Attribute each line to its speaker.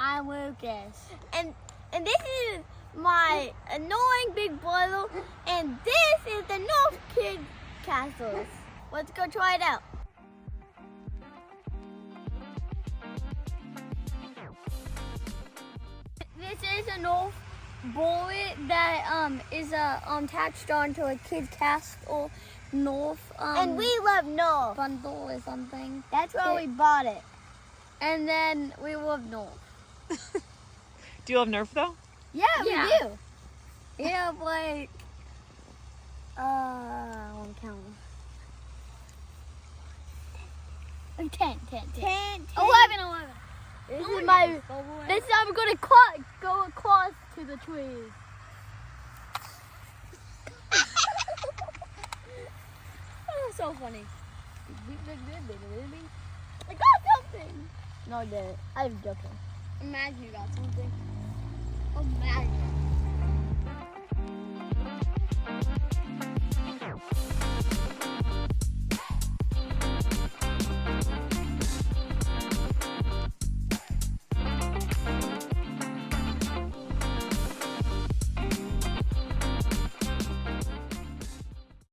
Speaker 1: I'm Lucas. And this is my annoying big brother. And this is the Nerf Kid Casters. Let's go try it out. This is a Nerf bullet that is attached onto a Kid Caster Nerf
Speaker 2: and we love Nerf
Speaker 1: bundle or something.
Speaker 2: That's why we bought it.
Speaker 1: And then we love Nerf.
Speaker 3: Do you love Nerf though?
Speaker 1: Yeah, we do. We have like I want to count. 10. 11. This is my. This time I'm gonna go across to the trees. Oh, so funny. I got something. No, I didn't. I'm joking. Imagine you got something. Imagine.